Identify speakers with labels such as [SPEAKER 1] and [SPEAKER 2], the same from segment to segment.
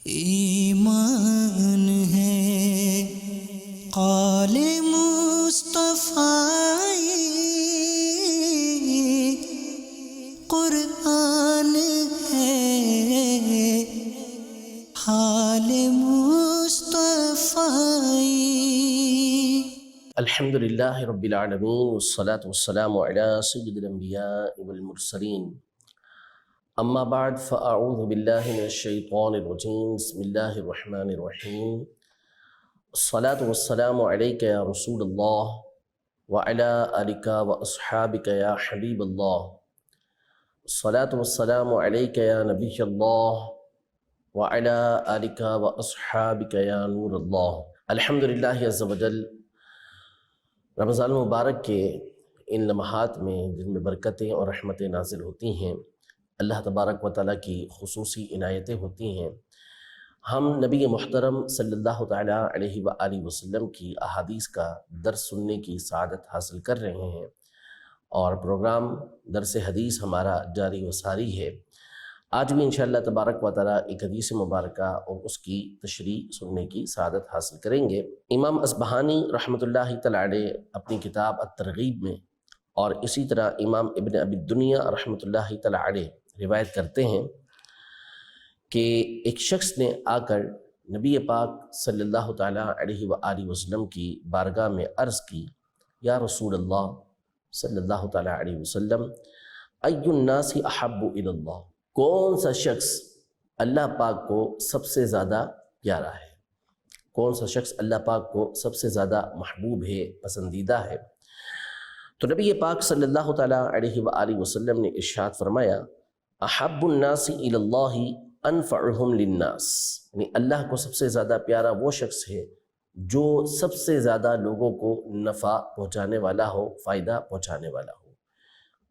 [SPEAKER 1] ایمان ہے قال مصطفیٰ، قرآن ہے حال مصطفیٰ۔
[SPEAKER 2] الحمد للہ رب العالمین والصلاة والسلام علی سید الانبیاء والمرسلین، اما بعد فاعوذ باللہ من الشیطان الرجیم، بسم اللہ الرحمن الرحیم۔ الصلاة والسلام علیک یا رسول اللہ وعلی آلک واصحابک یا حبیب اللہ۔ الصلاة والسلام علیک یا نبی اللہ وعلی آلک واصحابک یا نور اللہ۔ الحمدللہ عز وجل، رمضان المبارک کے ان لمحات میں جن میں برکتیں اور رحمتیں نازل ہوتی ہیں، اللہ تبارک و تعالیٰ کی خصوصی عنایتیں ہوتی ہیں، ہم نبی محترم صلی اللہ تعالیٰ علیہ وآلہ وسلم کی احادیث کا درس سننے کی سعادت حاصل کر رہے ہیں، اور پروگرام درس حدیث ہمارا جاری و ساری ہے۔ آج بھی انشاءاللہ تبارک و تعالیٰ ایک حدیث مبارکہ اور اس کی تشریح سننے کی سعادت حاصل کریں گے۔ امام اصبہانی رحمۃ اللہ تعالیٰ علیہ اپنی کتاب الترغیب میں، اور اسی طرح امام ابن ابی الدنیا رحمۃ اللہ تعالیٰ علیہ روایت کرتے ہیں کہ ایک شخص نے آ کر نبی پاک صلی اللہ تعالیٰ علیہ وآلہ وسلم کی بارگاہ میں عرض کی، یا رسول اللہ صلی اللہ تعالیٰ علیہ وسلم، ای الناس احب الی اللہ، کون سا شخص اللہ پاک کو سب سے زیادہ پیارا ہے، کون سا شخص اللہ پاک کو سب سے زیادہ محبوب ہے، پسندیدہ ہے؟ تو نبی پاک صلی اللہ تعالیٰ علیہ وآلہ وسلم نے ارشاد فرمایا، احب الناس الی اللہ انفعہم للناس، یعنی اللہ کو سب سے زیادہ پیارا وہ شخص ہے جو سب سے زیادہ لوگوں کو نفع پہنچانے والا ہو، فائدہ پہنچانے والا ہو۔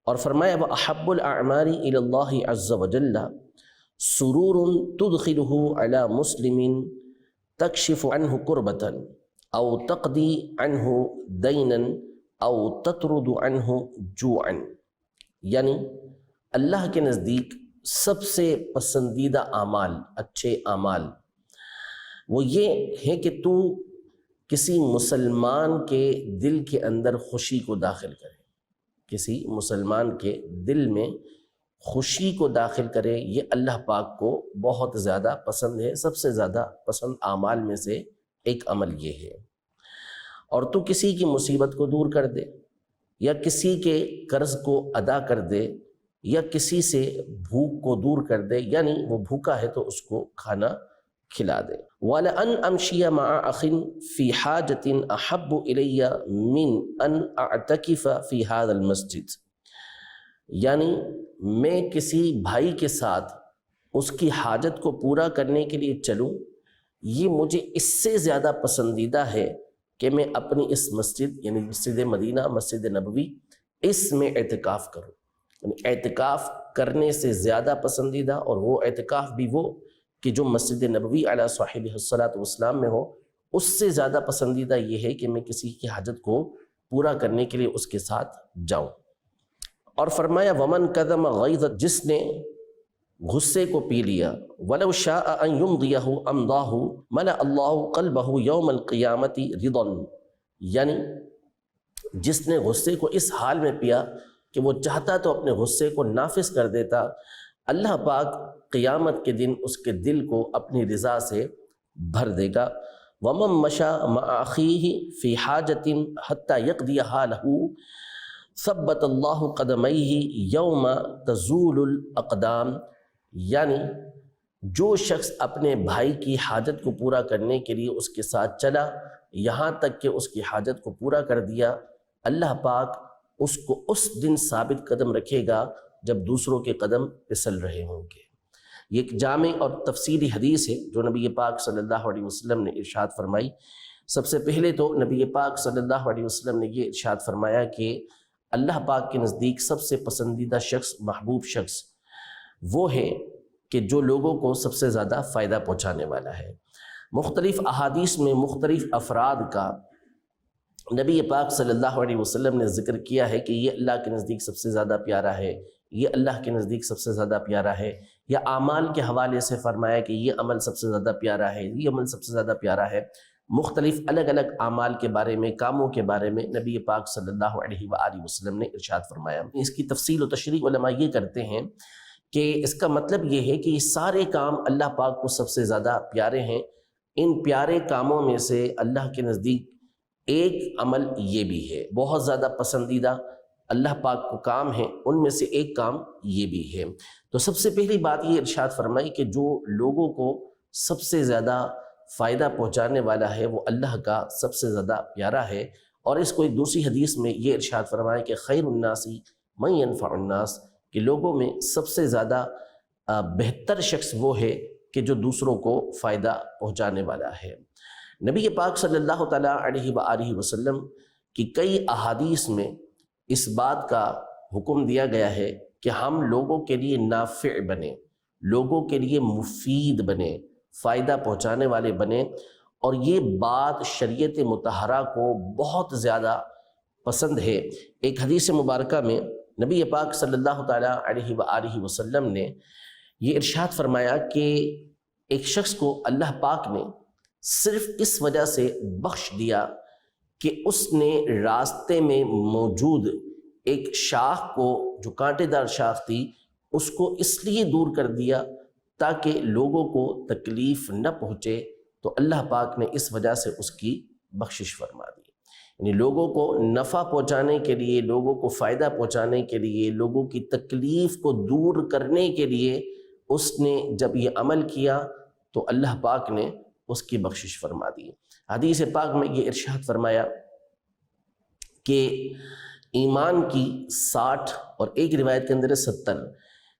[SPEAKER 2] اور فرمایا وَأَحَبُّ الْأَعْمَالِ إِلَى اللَّهِ عَزَّ وَجَلَّ سُرُورٌ تُدْخِلُهُ عَلَى مُسْلِمٍ تَكْشِفُ عَنْهُ كُرْبَةً أَوْ تَقْضِي عَنْهُ دَيْنًا أَوْ تَطْرُدُ عَنْهُ جُوعًا، یعنی اللہ کے نزدیک سب سے پسندیدہ اعمال، اچھے اعمال وہ یہ ہے کہ تو کسی مسلمان کے دل کے اندر خوشی کو داخل کرے، کسی مسلمان کے دل میں خوشی کو داخل کرے، یہ اللہ پاک کو بہت زیادہ پسند ہے، سب سے زیادہ پسند اعمال میں سے ایک عمل یہ ہے۔ اور تو کسی کی مصیبت کو دور کر دے، یا کسی کے قرض کو ادا کر دے، یا کسی سے بھوک کو دور کر دے، یعنی وہ بھوکا ہے تو اس کو کھانا کھلا دے۔ وَلَأَنْ أَمْشِيَ مَعَ أَخٍ فِي حَاجَةٍ أَحَبُّ إِلَيَّ مِنْ أَنْ أَعْتَكِفَ فِي هَذَا الْمَسْجِدِ، یعنی میں کسی بھائی کے ساتھ اس کی حاجت کو پورا کرنے کے لیے چلوں، یہ مجھے اس سے زیادہ پسندیدہ ہے کہ میں اپنی اس مسجد، یعنی مسجد مدینہ، مسجد نبوی، اس میں اعتکاف کروں۔ یعنی اعتکاف کرنے سے زیادہ پسندیدہ، اور وہ اعتکاف بھی وہ کہ جو مسجد نبوی علی صاحبہ الصلاۃ والسلام میں ہو، اس سے زیادہ پسندیدہ یہ ہے کہ میں کسی کی حاجت کو پورا کرنے کے لیے اس کے ساتھ جاؤں۔ اور فرمایا ومن کظم غیظ، جس نے غصے کو پی لیا، ولو شاء ان یمضیہ امضاہ ملأ اللہ قلبہ یوم القیامت رضا، یعنی جس نے غصے کو اس حال میں پیا کہ وہ چاہتا تو اپنے غصے کو نافذ کر دیتا، اللہ پاک قیامت کے دن اس کے دل کو اپنی رضا سے بھر دے گا۔ وَمَن مَشَى مَعَ أَخِيهِ فِي حَاجَةٍ حَتَّى يَقْضِيَهَا لَهُ ثَبَّتَ اللَّهُ قَدَمَيْهِ يَوْمَ تَزُولُ الْأَقْدَامِ، یعنی جو شخص اپنے بھائی کی حاجت کو پورا کرنے کے لیے اس کے ساتھ چلا، یہاں تک کہ اس کی حاجت کو پورا کر دیا، اللہ پاک اس کو اس دن ثابت قدم رکھے گا جب دوسروں کے قدم پھسل رہے ہوں گے۔ یہ ایک جامع اور تفصیلی حدیث ہے جو نبی پاک صلی اللہ علیہ وسلم نے ارشاد فرمائی۔ سب سے پہلے تو نبی پاک صلی اللہ علیہ وسلم نے یہ ارشاد فرمایا کہ اللہ پاک کے نزدیک سب سے پسندیدہ شخص، محبوب شخص وہ ہے کہ جو لوگوں کو سب سے زیادہ فائدہ پہنچانے والا ہے۔ مختلف احادیث میں مختلف افراد کا نبی پاک صلی اللہ علیہ وسلم نے ذکر کیا ہے کہ یہ اللہ کے نزدیک سب سے زیادہ پیارا ہے، یہ اللہ کے نزدیک سب سے زیادہ پیارا ہے، یا اعمال کے حوالے سے فرمایا کہ یہ عمل سب سے زیادہ پیارا ہے، یہ عمل سب سے زیادہ پیارا ہے۔ مختلف الگ الگ اعمال کے بارے میں، کاموں کے بارے میں نبی پاک صلی اللہ علیہ وآلہ وسلم نے ارشاد فرمایا۔ اس کی تفصیل و تشریح علماء یہ کرتے ہیں کہ اس کا مطلب یہ ہے کہ یہ سارے کام اللہ پاک کو سب سے زیادہ پیارے ہیں۔ ان پیارے کاموں میں سے اللہ کے نزدیک ایک عمل یہ بھی ہے، بہت زیادہ پسندیدہ اللہ پاک کو کام ہیں، ان میں سے ایک کام یہ بھی ہے۔ تو سب سے پہلی بات یہ ارشاد فرمائی کہ جو لوگوں کو سب سے زیادہ فائدہ پہنچانے والا ہے وہ اللہ کا سب سے زیادہ پیارا ہے۔ اور اس کو ایک دوسری حدیث میں یہ ارشاد فرمایا کہ خیر الناس من ینفع الناس، کہ لوگوں میں سب سے زیادہ بہتر شخص وہ ہے کہ جو دوسروں کو فائدہ پہنچانے والا ہے۔ نبی پاک صلی اللہ تعالیٰ علیہ وآلہ وسلم کی کئی احادیث میں اس بات کا حکم دیا گیا ہے کہ ہم لوگوں کے لیے نافع بنیں، لوگوں کے لیے مفید بنیں، فائدہ پہنچانے والے بنیں۔ اور یہ بات شریعت مطہرہ کو بہت زیادہ پسند ہے۔ ایک حدیث مبارکہ میں نبی پاک صلی اللہ تعالیٰ علیہ وآلہ وسلم نے یہ ارشاد فرمایا کہ ایک شخص کو اللہ پاک نے صرف اس وجہ سے بخش دیا کہ اس نے راستے میں موجود ایک شاخ کو، جو کانٹے دار شاخ تھی، اس کو اس لیے دور کر دیا تاکہ لوگوں کو تکلیف نہ پہنچے، تو اللہ پاک نے اس وجہ سے اس کی بخشش فرما دی۔ یعنی لوگوں کو نفع پہنچانے کے لیے، لوگوں کو فائدہ پہنچانے کے لیے، لوگوں کی تکلیف کو دور کرنے کے لیے اس نے جب یہ عمل کیا تو اللہ پاک نے اس کی بخشش فرما دی۔ حدیث پاک میں یہ ارشاد فرمایا کہ ایمان کی 60 اور ایک روایت کے اندر 70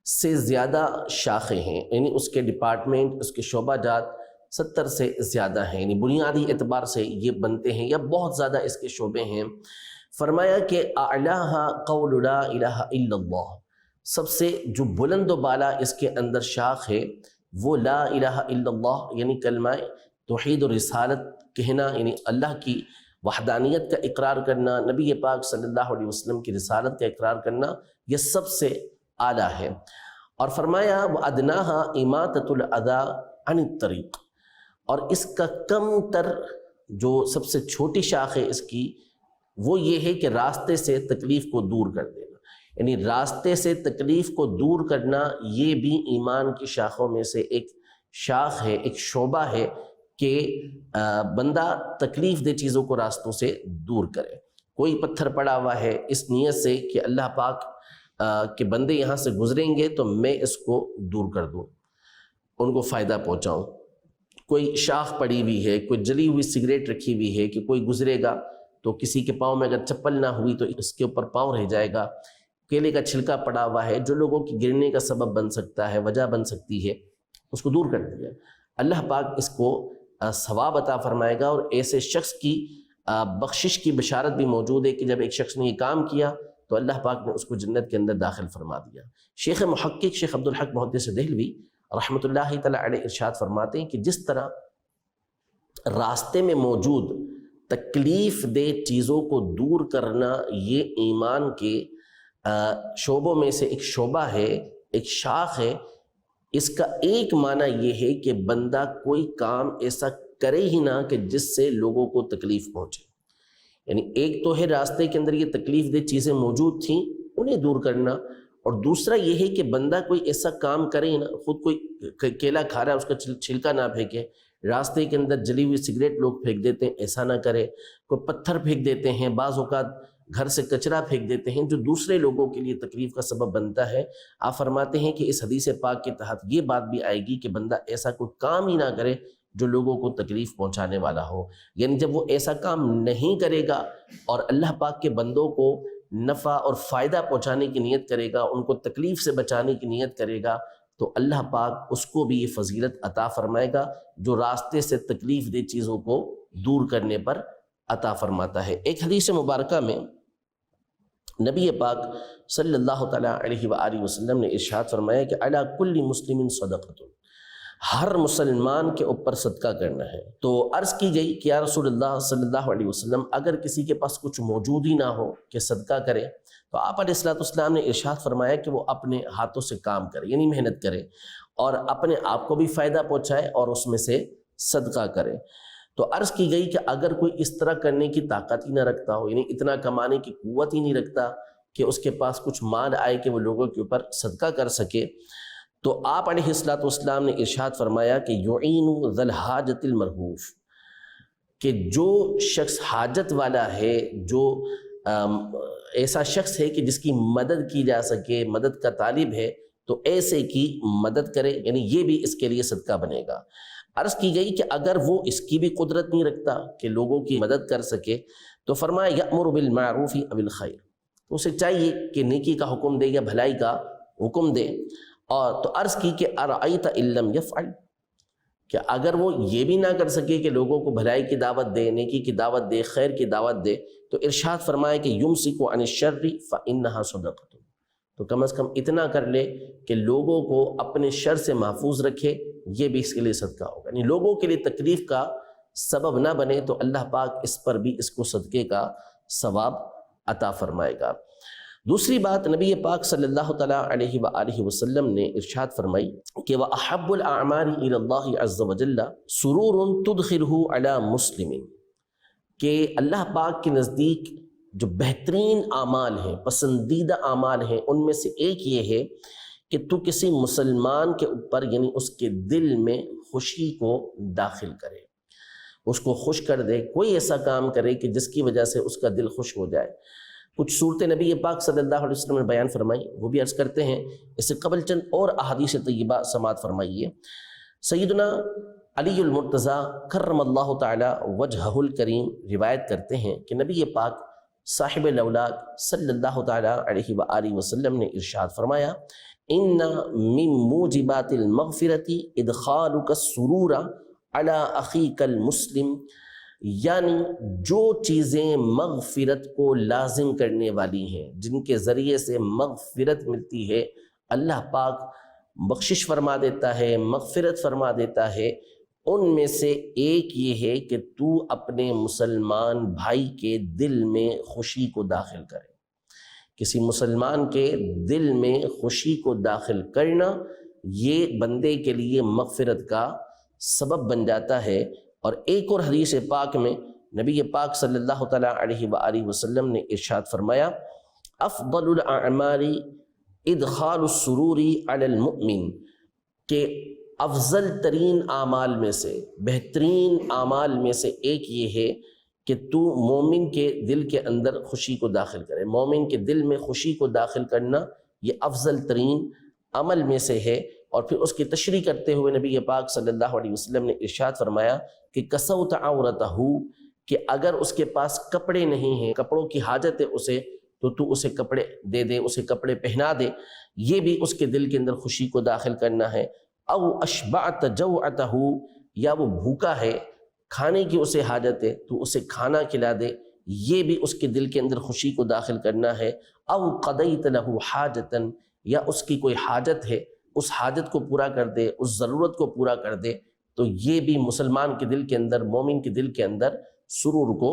[SPEAKER 2] سے زیادہ شاخیں ہیں، یعنی اس کے ڈپارٹمنٹ، اس کے شعبہ جات 70 سے زیادہ ہیں، یعنی بنیادی اعتبار سے یہ بنتے ہیں یا بہت زیادہ اس کے شعبے ہیں۔ فرمایا کہ اعلیٰ قول لا الہ الا اللہ، سب سے جو بلند و بالا اس کے اندر شاخ ہے وہ لا الہ الا اللہ، یعنی کلمہ توحید و رسالت کہنا، یعنی اللہ کی وحدانیت کا اقرار کرنا، نبی پاک صلی اللہ علیہ وسلم کی رسالت کا اقرار کرنا، یہ سب سے اعلیٰ ہے۔ اور فرمایا وَأَدْنَاهَا إِمَاطَةُ الْأَذَىٰ عَنِ الطَّرِيقِ، اور اس کا کم تر جو سب سے چھوٹی شاخ ہے اس کی، وہ یہ ہے کہ راستے سے تکلیف کو دور کر دینا۔ یعنی راستے سے تکلیف کو دور کرنا یہ بھی ایمان کی شاخوں میں سے ایک شاخ ہے، ایک شعبہ ہے کہ بندہ تکلیف دہ چیزوں کو راستوں سے دور کرے۔ کوئی پتھر پڑا ہوا ہے اس نیت سے کہ اللہ پاک کہ بندے یہاں سے گزریں گے تو میں اس کو دور کر دوں، ان کو فائدہ پہنچاؤں۔ کوئی شاخ پڑی ہوئی ہے، کوئی جلی ہوئی سگریٹ رکھی ہوئی ہے کہ کوئی گزرے گا تو کسی کے پاؤں میں اگر چپل نہ ہوئی تو اس کے اوپر پاؤں رہ جائے گا۔ کیلے کا چھلکا پڑا ہوا ہے جو لوگوں کی گرنے کا سبب بن سکتا ہے، وجہ بن سکتی ہے، اس کو دور کر دیا۔ اللہ پاک اس کو ثواب عطا فرمائے گا، اور ایسے شخص کی بخشش کی بشارت بھی موجود ہے کہ جب ایک شخص نے یہ کام کیا تو اللہ پاک نے اس کو جنت کے اندر داخل فرما دیا۔ شیخ محقق شیخ عبدالحق محدث دہلوی رحمۃ اللہ تعالیٰ علیہ ارشاد فرماتے ہیں کہ جس طرح راستے میں موجود تکلیف دہ چیزوں کو دور کرنا یہ ایمان کے شعبوں میں سے ایک شعبہ ہے، ایک شاخ ہے، اس کا ایک معنی یہ ہے کہ بندہ کوئی کام ایسا کرے ہی نہ کہ جس سے لوگوں کو تکلیف پہنچے۔ یعنی ایک تو ہے راستے کے اندر یہ تکلیف دہ چیزیں موجود تھیں انہیں دور کرنا، اور دوسرا یہ ہے کہ بندہ کوئی ایسا کام کرے نا، خود کوئی کیلا کھا رہا ہے اس کا چھلکا نہ پھینکے، راستے کے اندر جلی ہوئی سگریٹ لوگ پھینک دیتے ہیں ایسا نہ کرے، کوئی پتھر پھینک دیتے ہیں، بعض اوقات گھر سے کچرا پھینک دیتے ہیں جو دوسرے لوگوں کے لیے تکلیف کا سبب بنتا ہے۔ آپ فرماتے ہیں کہ اس حدیث پاک کے تحت یہ بات بھی آئے گی کہ بندہ ایسا کوئی کام ہی نہ کرے جو لوگوں کو تکلیف پہنچانے والا ہو۔ یعنی جب وہ ایسا کام نہیں کرے گا اور اللہ پاک کے بندوں کو نفع اور فائدہ پہنچانے کی نیت کرے گا، ان کو تکلیف سے بچانے کی نیت کرے گا، تو اللہ پاک اس کو بھی یہ فضیلت عطا فرمائے گا جو راستے سے تکلیف دہ چیزوں کو دور کرنے پر عطا فرماتا ہے۔ ایک حدیث مبارکہ میں نبی پاک صلی اللہ تعالیٰ علیہ وآلہ وسلم نے ارشاد فرمایا کہ علی کل مسلم صدقۃ، ہر مسلمان کے اوپر صدقہ کرنا ہے۔ تو عرض کی گئی کہ یا رسول اللہ صلی اللہ علیہ وسلم اگر کسی کے پاس کچھ موجود ہی نہ ہو کہ صدقہ کرے، تو آپ علیہ الصلوۃ والسلام نے ارشاد فرمایا کہ وہ اپنے ہاتھوں سے کام کرے، یعنی محنت کرے، اور اپنے آپ کو بھی فائدہ پہنچائے اور اس میں سے صدقہ کرے۔ تو عرض کی گئی کہ اگر کوئی اس طرح کرنے کی طاقت ہی نہ رکھتا ہو، یعنی اتنا کمانے کی قوت ہی نہیں رکھتا کہ اس کے پاس کچھ مال آئے کہ وہ لوگوں کے اوپر صدقہ کر سکے، تو آپ علیہ الصلوۃ والسلام نے ارشاد فرمایا کہ یعین ذی الحاجۃ المرہوف، کہ جو شخص حاجت والا ہے، جو ایسا شخص ہے کہ جس کی مدد کی جا سکے، مدد کا طالب ہے، تو ایسے کی مدد کرے، یعنی یہ بھی اس کے لیے صدقہ بنے گا۔ عرض کی گئی کہ اگر وہ اس کی بھی قدرت نہیں رکھتا کہ لوگوں کی مدد کر سکے، تو فرمایا یأمر بالمعروف او بالخیر، اسے چاہیے کہ نیکی کا حکم دے یا بھلائی کا حکم دے۔ اور تو عرض کی کہ ارأیت ان لم یفعل، کہ اگر وہ یہ بھی نہ کر سکے کہ لوگوں کو بھلائی کی دعوت دے، نیکی کی دعوت دے، خیر کی دعوت دے، تو ارشاد فرمائے کہ یمسک عن الشر فانھا صدقۃ، تو کم از کم اتنا کر لے کہ لوگوں کو اپنے شر سے محفوظ رکھے، یہ بھی اس کے لیے صدقہ ہوگا۔ یعنی لوگوں کے لیے تکلیف کا سبب نہ بنے تو اللہ پاک اس پر بھی اس کو صدقے کا ثواب عطا فرمائے گا۔ دوسری بات، نبی پاک صلی اللہ تعالیٰ علیہ وآلہ وسلم نے ارشاد فرمائی کہ وَأَحَبُّ الْأَعْمَالِ إِلَى اللَّهِ عَزَّ وَجَلَّ سُرُورٌ تُدْخِلُهُ عَلَى مُسْلِمٍ، کہ اللہ پاک کے نزدیک جو بہترین اعمال ہیں، پسندیدہ اعمال ہیں، ان میں سے ایک یہ ہے کہ تو کسی مسلمان کے اوپر، یعنی اس کے دل میں خوشی کو داخل کرے، اس کو خوش کر دے، کوئی ایسا کام کرے کہ جس کی وجہ سے اس کا دل خوش ہو جائے۔ کچھ صورتیں نبی پاک صلی اللہ علیہ وسلم نے بیان فرمائی، وہ بھی عرض کرتے ہیں۔ اس سے قبل چند اور احادیث طیبہ سماعت فرمائیے۔ سیدنا علی المرتضیٰ کرم اللہ تعالی وجہہ الکریم روایت کرتے ہیں کہ نبی پاک صاحب الاولاد صلی اللہ تعالی علیہ وآلہ وسلم نے ارشاد فرمایا ان من موجبات المغفرۃ ادخالک السرور علی اخیک المسلم، یعنی جو چیزیں مغفرت کو لازم کرنے والی ہیں، جن کے ذریعے سے مغفرت ملتی ہے، اللہ پاک بخشش فرما دیتا ہے، مغفرت فرما دیتا ہے، ان میں سے ایک یہ ہے کہ تو اپنے مسلمان بھائی کے دل میں خوشی کو داخل کرے۔ کسی مسلمان کے دل میں خوشی کو داخل کرنا یہ بندے کے لیے مغفرت کا سبب بن جاتا ہے۔ اور ایک اور حدیث پاک میں نبی پاک صلی اللہ تعالیٰ علیہ وآلہ وسلم نے ارشاد فرمایا افضل الاعمال ادخال السرور علی المؤمن، کہ افضل ترین اعمال میں سے، بہترین اعمال میں سے ایک یہ ہے کہ تو مومن کے دل کے اندر خوشی کو داخل کرے۔ مومن کے دل میں خوشی کو داخل کرنا یہ افضل ترین عمل میں سے ہے۔ اور پھر اس کی تشریح کرتے ہوئے نبی پاک صلی اللہ علیہ وسلم نے ارشاد فرمایا کہ کسوت عورتہ، کہ اگر اس کے پاس کپڑے نہیں ہیں، کپڑوں کی حاجت ہے اسے، تو اسے کپڑے دے دے، اسے کپڑے پہنا دے، یہ بھی اس کے دل کے اندر خوشی کو داخل کرنا ہے۔ او اشبعت جوعتہ، یا وہ بھوکا ہے، کھانے کی اسے حاجت ہے، تو اسے کھانا کھلا دے، یہ بھی اس کے دل کے اندر خوشی کو داخل کرنا ہے۔ او قضیت لہ حاجتا، یا اس کی کوئی حاجت ہے، اس حاجت کو پورا کر دے، اس ضرورت کو پورا کر دے، تو یہ بھی مسلمان کے دل کے اندر، مومن کے دل کے اندر سرور کو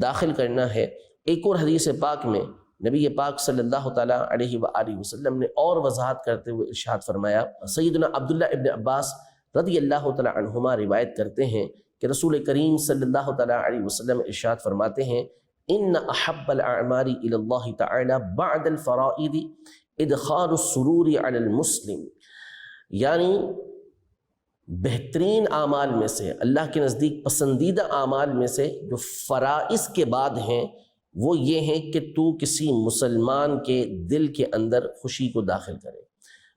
[SPEAKER 2] داخل کرنا ہے۔ ایک اور حدیث پاک میں نبی پاک صلی اللہ تعالیٰ علیہ وآلہ وسلم نے اور وضاحت کرتے ہوئے ارشاد فرمایا، سیدنا عبداللہ ابن عباس رضی اللہ تعالیٰ عنہما روایت کرتے ہیں کہ رسول کریم صلی اللہ تعالیٰ علیہ وسلم ارشاد فرماتے ہیں ان احب الاعمال الی اللہ تعالی بعد الفرائض ادخال السرور علی المسلم، یعنی بہترین اعمال میں سے، اللہ کے نزدیک پسندیدہ اعمال میں سے جو فرائض کے بعد ہیں، وہ یہ ہیں کہ تو کسی مسلمان کے دل کے اندر خوشی کو داخل کرے۔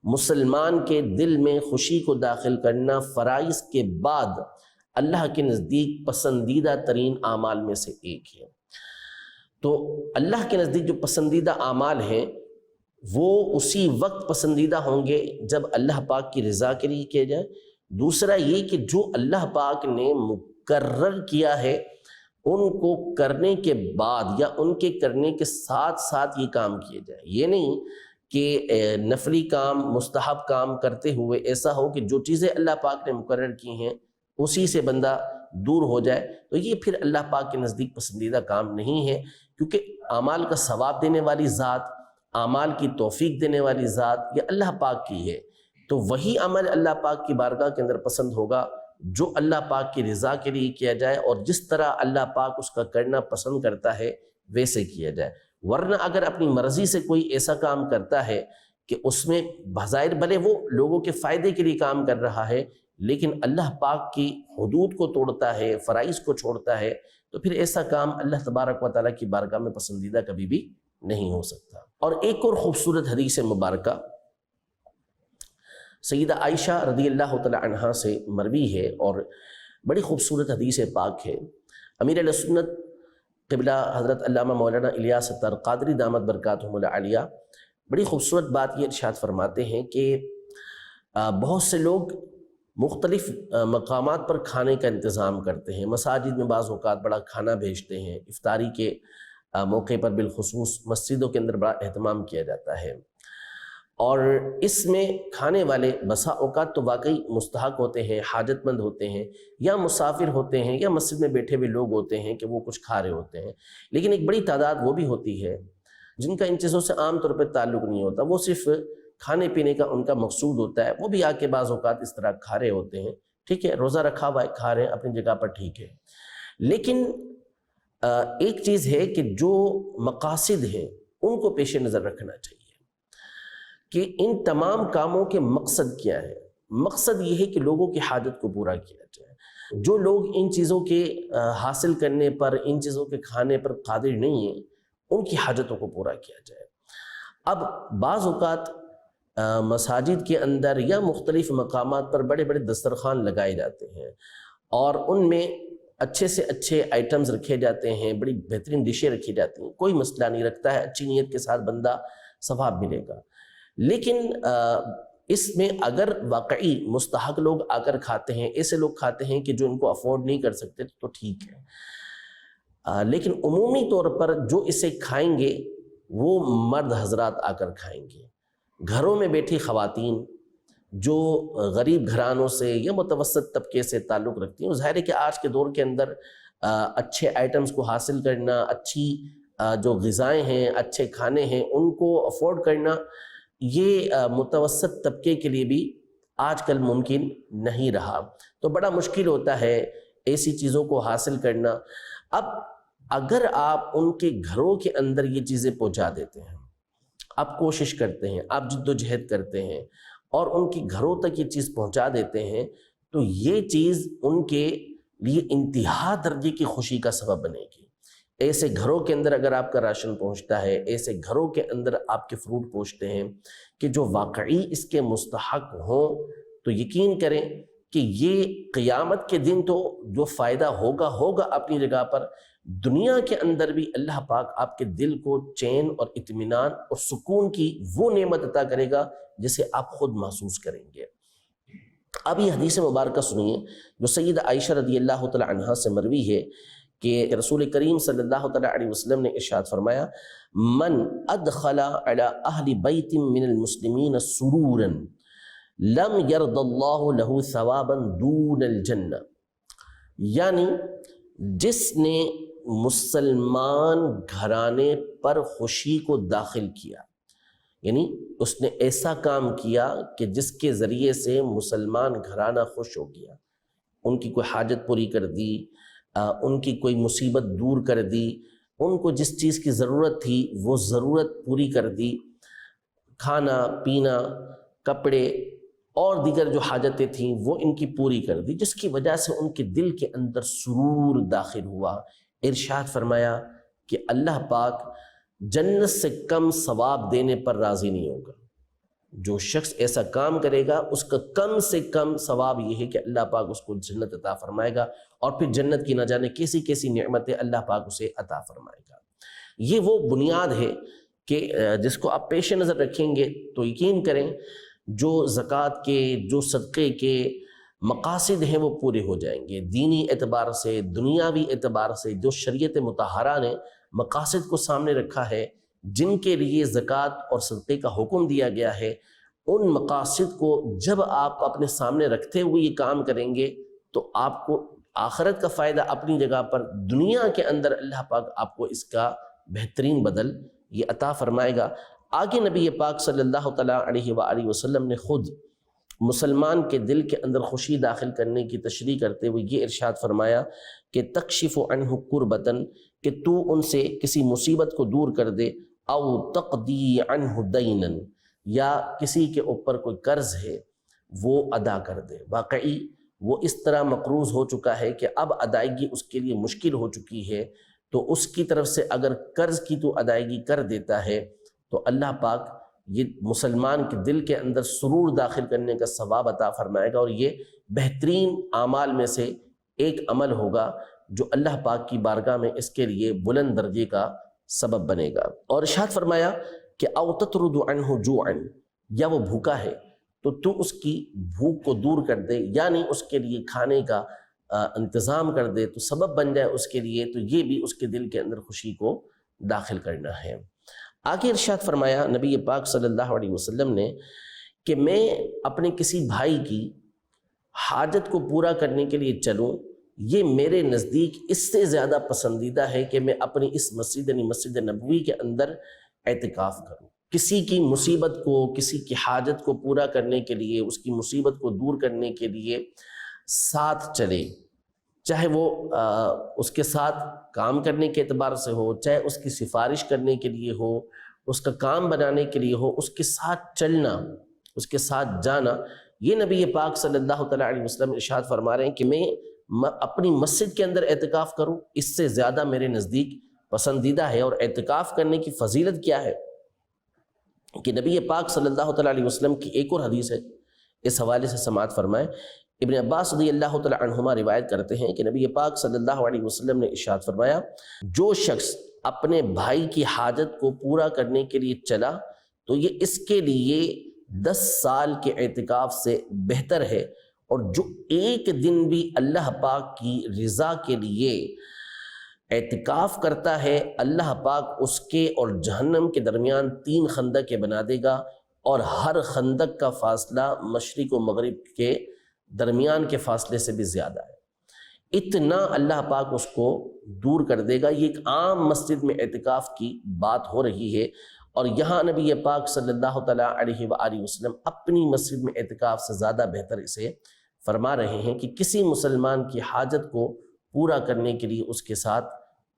[SPEAKER 2] مسلمان کے دل میں خوشی کو داخل کرنا فرائض کے بعد اللہ کے نزدیک پسندیدہ ترین اعمال میں سے ایک ہے۔ تو اللہ کے نزدیک جو پسندیدہ اعمال ہیں وہ اسی وقت پسندیدہ ہوں گے جب اللہ پاک کی رضا کے لیے کیا جائے۔ دوسرا یہ کہ جو اللہ پاک نے مقرر کیا ہے ان کو کرنے کے بعد یا ان کے کرنے کے ساتھ ساتھ یہ کام کیے جائے۔ یہ نہیں کہ نفلی کام، مستحب کام کرتے ہوئے ایسا ہو کہ جو چیزیں اللہ پاک نے مقرر کی ہیں اسی سے بندہ دور ہو جائے، تو یہ پھر اللہ پاک کے نزدیک پسندیدہ کام نہیں ہے، کیونکہ اعمال کا ثواب دینے والی ذات، اعمال کی توفیق دینے والی ذات یہ اللہ پاک کی ہے۔ تو وہی عمل اللہ پاک کی بارگاہ کے اندر پسند ہوگا جو اللہ پاک کی رضا کے لیے کیا جائے اور جس طرح اللہ پاک اس کا کرنا پسند کرتا ہے ویسے کیا جائے۔ ورنہ اگر اپنی مرضی سے کوئی ایسا کام کرتا ہے کہ اس میں بظاہر بھلے وہ لوگوں کے فائدے کے لیے کام کر رہا ہے لیکن اللہ پاک کی حدود کو توڑتا ہے، فرائض کو چھوڑتا ہے، تو پھر ایسا کام اللہ تبارک و تعالیٰ کی بارگاہ میں پسندیدہ کبھی بھی نہیں ہو سکتا۔ اور ایک اور خوبصورت حدیث مبارکہ سیدہ عائشہ رضی اللہ تعالی عنہا سے مروی ہے اور بڑی خوبصورت حدیث پاک ہے۔ امیر اہل سنت قبلہ حضرت علامہ مولانا الیاس ستار قادری دامت برکاتہم العالیہ بڑی خوبصورت بات یہ ارشاد فرماتے ہیں کہ بہت سے لوگ مختلف مقامات پر کھانے کا انتظام کرتے ہیں، مساجد میں بعض اوقات بڑا کھانا بھیجتے ہیں، افطاری کے موقع پر بالخصوص مسجدوں کے اندر بڑا اہتمام کیا جاتا ہے، اور اس میں کھانے والے بسا اوقات تو واقعی مستحق ہوتے ہیں، حاجت مند ہوتے ہیں، یا مسافر ہوتے ہیں، یا مسجد میں بیٹھے ہوئے لوگ ہوتے ہیں کہ وہ کچھ کھا رہے ہوتے ہیں، لیکن ایک بڑی تعداد وہ بھی ہوتی ہے جن کا ان چیزوں سے عام طور پہ تعلق نہیں ہوتا، وہ صرف کھانے پینے کا ان کا مقصود ہوتا ہے، وہ بھی آ کے بعض اوقات اس طرح کھا رہے ہوتے ہیں، ٹھیک ہے، روزہ رکھا ہوا ہے، کھا رہے ہیں اپنی جگہ پر، ٹھیک ہے، لیکن ایک چیز ہے کہ جو مقاصد ہیں ان کو پیش نظر رکھنا چاہیے کہ ان تمام کاموں کے مقصد کیا ہے۔ مقصد یہ ہے کہ لوگوں کی حاجت کو پورا کیا جائے۔ جو لوگ ان چیزوں کے حاصل کرنے پر، ان چیزوں کے کھانے پر قادر نہیں ہیں، ان کی حاجتوں کو پورا کیا جائے۔ اب بعض اوقات مساجد کے اندر یا مختلف مقامات پر بڑے بڑے دسترخوان لگائے جاتے ہیں اور ان میں اچھے سے اچھے آئٹمز رکھے جاتے ہیں، بڑی بہترین ڈشیں رکھی جاتی ہیں، کوئی مسئلہ نہیں رکھتا ہے، اچھی نیت کے ساتھ بندہ ثواب ملے گا، لیکن اس میں اگر واقعی مستحق لوگ آ کر کھاتے ہیں، ایسے لوگ کھاتے ہیں کہ جو ان کو افورڈ نہیں کر سکتے تو ٹھیک ہے، لیکن عمومی طور پر جو اسے کھائیں گے وہ مرد حضرات آ کر کھائیں گے۔ گھروں میں بیٹھی خواتین جو غریب گھرانوں سے یا متوسط طبقے سے تعلق رکھتی ہیں، ظاہر ہے کہ آج کے دور کے اندر اچھے آئٹمز کو حاصل کرنا، اچھی جو غذائیں ہیں، اچھے کھانے ہیں، ان کو افورڈ کرنا، یہ متوسط طبقے کے لیے بھی آج کل ممکن نہیں رہا، تو بڑا مشکل ہوتا ہے ایسی چیزوں کو حاصل کرنا۔ اب اگر آپ ان کے گھروں کے اندر یہ چیزیں پہنچا دیتے ہیں، آپ کوشش کرتے ہیں، آپ جد و جہد کرتے ہیں اور ان کی گھروں تک یہ چیز پہنچا دیتے ہیں، تو یہ چیز ان کے لیے انتہا درجے کی خوشی کا سبب بنے گی۔ ایسے گھروں کے اندر اگر آپ کا راشن پہنچتا ہے، ایسے گھروں کے اندر آپ کے فروٹ پہنچتے ہیں کہ جو واقعی اس کے مستحق ہوں، تو یقین کریں کہ یہ قیامت کے دن تو جو فائدہ ہوگا اپنی جگہ پر، دنیا کے اندر بھی اللہ پاک آپ کے دل کو چین اور اطمینان اور سکون کی وہ نعمت عطا کرے گا جسے آپ خود محسوس کریں گے۔ اب یہ حدیث مبارکہ سنیے جو سیدہ عائشہ رضی اللہ تعالی عنہا سے مروی ہے کہ رسول کریم صلی اللہ تعالی علیہ وسلم نے ارشاد فرمایا، من ادخل علی اہل بیت من المسلمین سرورا لم یرض اللہ لہ ثوابا دون الجنہ، یعنی جس نے مسلمان گھرانے پر خوشی کو داخل کیا، یعنی اس نے ایسا کام کیا کہ جس کے ذریعے سے مسلمان گھرانہ خوش ہو گیا، ان کی کوئی حاجت پوری کر دی، ان کی کوئی مصیبت دور کر دی، ان کو جس چیز کی ضرورت تھی وہ ضرورت پوری کر دی، کھانا پینا، کپڑے اور دیگر جو حاجتیں تھیں وہ ان کی پوری کر دی، جس کی وجہ سے ان کے دل کے اندر سرور داخل ہوا۔ ارشاد فرمایا کہ اللہ پاک جنت سے کم ثواب دینے پر راضی نہیں ہوگا۔ جو شخص ایسا کام کرے گا اس کا کم سے کم ثواب یہ ہے کہ اللہ پاک اس کو جنت عطا فرمائے گا، اور پھر جنت کی نہ جانے کیسی کیسی نعمتیں اللہ پاک اسے عطا فرمائے گا۔ یہ وہ بنیاد ہے کہ جس کو آپ پیش نظر رکھیں گے تو یقین کریں جو زکوٰۃ کے، جو صدقے کے مقاصد ہیں وہ پورے ہو جائیں گے، دینی اعتبار سے، دنیاوی اعتبار سے۔ جو شریعت مطہرہ نے مقاصد کو سامنے رکھا ہے، جن کے لیے زکوٰۃ اور صدقے کا حکم دیا گیا ہے، ان مقاصد کو جب آپ اپنے سامنے رکھتے ہوئے یہ کام کریں گے تو آپ کو آخرت کا فائدہ اپنی جگہ پر، دنیا کے اندر اللہ پاک آپ کو اس کا بہترین بدل یہ عطا فرمائے گا۔ آگے نبی پاک صلی اللہ تعالیٰ علیہ وآلہ وسلم نے خود مسلمان کے دل کے اندر خوشی داخل کرنے کی تشریح کرتے ہوئے یہ ارشاد فرمایا کہ تکشف عنہ کربتن، کہ تو ان سے کسی مصیبت کو دور کر دے، او تقضی عنہ دینن، یا کسی کے اوپر کوئی قرض ہے وہ ادا کر دے۔ واقعی وہ اس طرح مقروض ہو چکا ہے کہ اب ادائیگی اس کے لیے مشکل ہو چکی ہے، تو اس کی طرف سے اگر قرض کی تو ادائیگی کر دیتا ہے تو اللہ پاک یہ مسلمان کے دل کے اندر سرور داخل کرنے کا ثواب عطا فرمائے گا، اور یہ بہترین اعمال میں سے ایک عمل ہوگا جو اللہ پاک کی بارگاہ میں اس کے لیے بلند درجے کا سبب بنے گا۔ اور ارشاد فرمایا کہ او تطرد عنہ جوعا، یا وہ بھوکا ہے تو اس کی بھوک کو دور کر دے، یعنی اس کے لیے کھانے کا انتظام کر دے، تو سبب بن جائے اس کے لیے، تو یہ بھی اس کے دل کے اندر خوشی کو داخل کرنا ہے۔ آگے ارشاد فرمایا نبی پاک صلی اللہ علیہ وسلم نے کہ میں اپنے کسی بھائی کی حاجت کو پورا کرنے کے لیے چلوں، یہ میرے نزدیک اس سے زیادہ پسندیدہ ہے کہ میں اپنی اس مسجد یعنی مسجد نبوی کے اندر اعتکاف کروں۔ کسی کی مصیبت کو، کسی کی حاجت کو پورا کرنے کے لیے، اس کی مصیبت کو دور کرنے کے لیے ساتھ چلے، چاہے وہ اس کے ساتھ کام کرنے کے اعتبار سے ہو، چاہے اس کی سفارش کرنے کے لیے ہو، اس کا کام بنانے کے لیے ہو، اس کے ساتھ چلنا، اس کے ساتھ جانا، یہ نبی پاک صلی اللہ تعالیٰ علیہ وسلم ارشاد فرما رہے ہیں کہ میں اپنی مسجد کے اندر اعتکاف کروں، اس سے زیادہ میرے نزدیک پسندیدہ ہے۔ اور اعتکاف کرنے کی فضیلت کیا ہے کہ نبی پاک صلی اللہ تعالیٰ علیہ وسلم کی ایک اور حدیث ہے، اس حوالے سے سماعت فرمائیں۔ ابن عباس رضی اللہ تعالیٰ عنہما روایت کرتے ہیں کہ نبی پاک صلی اللہ علیہ وسلم نے ارشاد فرمایا، جو شخص اپنے بھائی کی حاجت کو پورا کرنے کے لیے چلا تو یہ اس کے لیے 10 سال کے اعتکاف سے بہتر ہے، اور جو ایک دن بھی اللہ پاک کی رضا کے لیے اعتکاف کرتا ہے، اللہ پاک اس کے اور جہنم کے درمیان 3 خندقیں بنا دے گا، اور ہر خندق کا فاصلہ مشرق و مغرب کے درمیان کے فاصلے سے بھی زیادہ ہے۔ اتنا اللہ پاک اس کو دور کر دے گا۔ یہ ایک عام مسجد میں اعتکاف کی بات ہو رہی ہے، اور یہاں نبی پاک صلی اللہ تعالیٰ علیہ وآلہ وسلم اپنی مسجد میں اعتکاف سے زیادہ بہتر اسے فرما رہے ہیں کہ کسی مسلمان کی حاجت کو پورا کرنے کے لیے اس کے ساتھ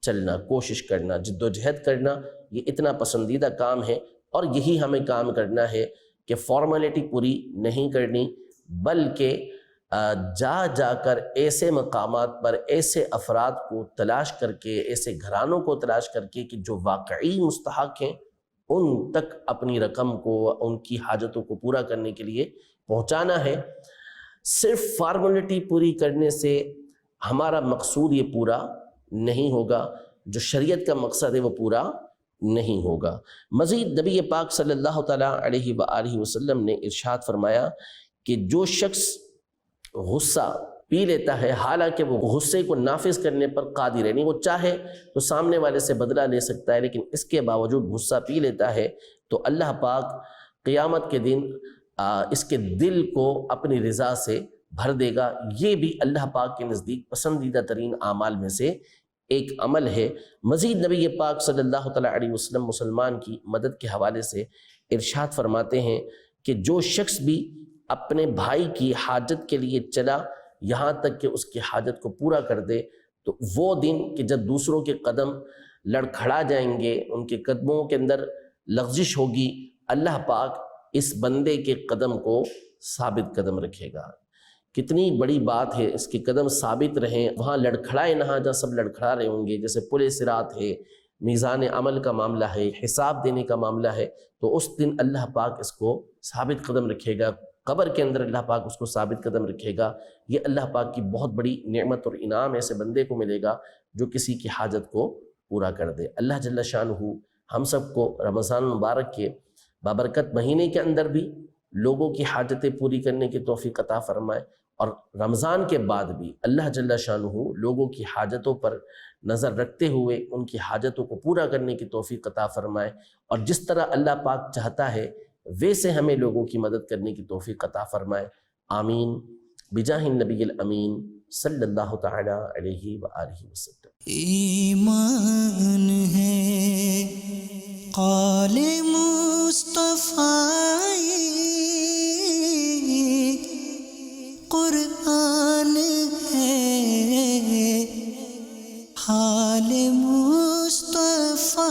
[SPEAKER 2] چلنا، کوشش کرنا، جد و جہد کرنا، یہ اتنا پسندیدہ کام ہے، اور یہی ہمیں کام کرنا ہے کہ فارمیلٹی پوری نہیں کرنی، بلکہ جا کر ایسے مقامات پر ایسے افراد کو تلاش کر کے، ایسے گھرانوں کو تلاش کر کے کہ جو واقعی مستحق ہیں، ان تک اپنی رقم کو، ان کی حاجتوں کو پورا کرنے کے لیے پہنچانا ہے۔ صرف فارمیلٹی پوری کرنے سے ہمارا مقصود یہ پورا نہیں ہوگا، جو شریعت کا مقصد ہے وہ پورا نہیں ہوگا۔ مزید نبی پاک صلی اللہ تعالیٰ علیہ وآلہ وسلم نے ارشاد فرمایا کہ جو شخص غصہ پی لیتا ہے، حالانکہ وہ غصے کو نافذ کرنے پر قادر ہے، نہیں وہ چاہے تو سامنے والے سے بدلہ لے سکتا ہے، لیکن اس کے باوجود غصہ پی لیتا ہے، تو اللہ پاک قیامت کے دن اس کے دل کو اپنی رضا سے بھر دے گا۔ یہ بھی اللہ پاک کے نزدیک پسندیدہ ترین اعمال میں سے ایک عمل ہے۔ مزید نبی پاک صلی اللہ تعالیٰ علیہ وسلم مسلمان کی مدد کے حوالے سے ارشاد فرماتے ہیں کہ جو شخص بھی اپنے بھائی کی حاجت کے لیے چلا یہاں تک کہ اس کی حاجت کو پورا کر دے، تو وہ دن کہ جب دوسروں کے قدم لڑکھڑا جائیں گے، ان کے قدموں کے اندر لغزش ہوگی، اللہ پاک اس بندے کے قدم کو ثابت قدم رکھے گا۔ کتنی بڑی بات ہے، اس کے قدم ثابت رہیں، وہاں لڑکھڑائے نہ جہاں سب لڑکھڑا رہے ہوں گے، جیسے پل صراط ہے، میزان عمل کا معاملہ ہے، حساب دینے کا معاملہ ہے، تو اس دن اللہ پاک اس کو ثابت قدم رکھے گا، قبر کے اندر اللہ پاک اس کو ثابت قدم رکھے گا۔ یہ اللہ پاک کی بہت بڑی نعمت اور انعام ایسے بندے کو ملے گا جو کسی کی حاجت کو پورا کر دے۔ اللہ جل شانہ ہم سب کو رمضان مبارک کے بابرکت مہینے کے اندر بھی لوگوں کی حاجتیں پوری کرنے کی توفیق عطا فرمائے، اور رمضان کے بعد بھی اللہ جل شانہ لوگوں کی حاجتوں پر نظر رکھتے ہوئے ان کی حاجتوں کو پورا کرنے کی توفیق عطا فرمائے، اور جس طرح اللہ پاک چاہتا ہے ویسے ہمیں لوگوں کی مدد کرنے کی توفیق عطا فرمائے۔ آمین بجاہ النبی الامین صلی اللہ تعالی علیہ وآلہ وسلم۔
[SPEAKER 1] ایمان ہے قال مصطفیٰ حال مصطفیٰ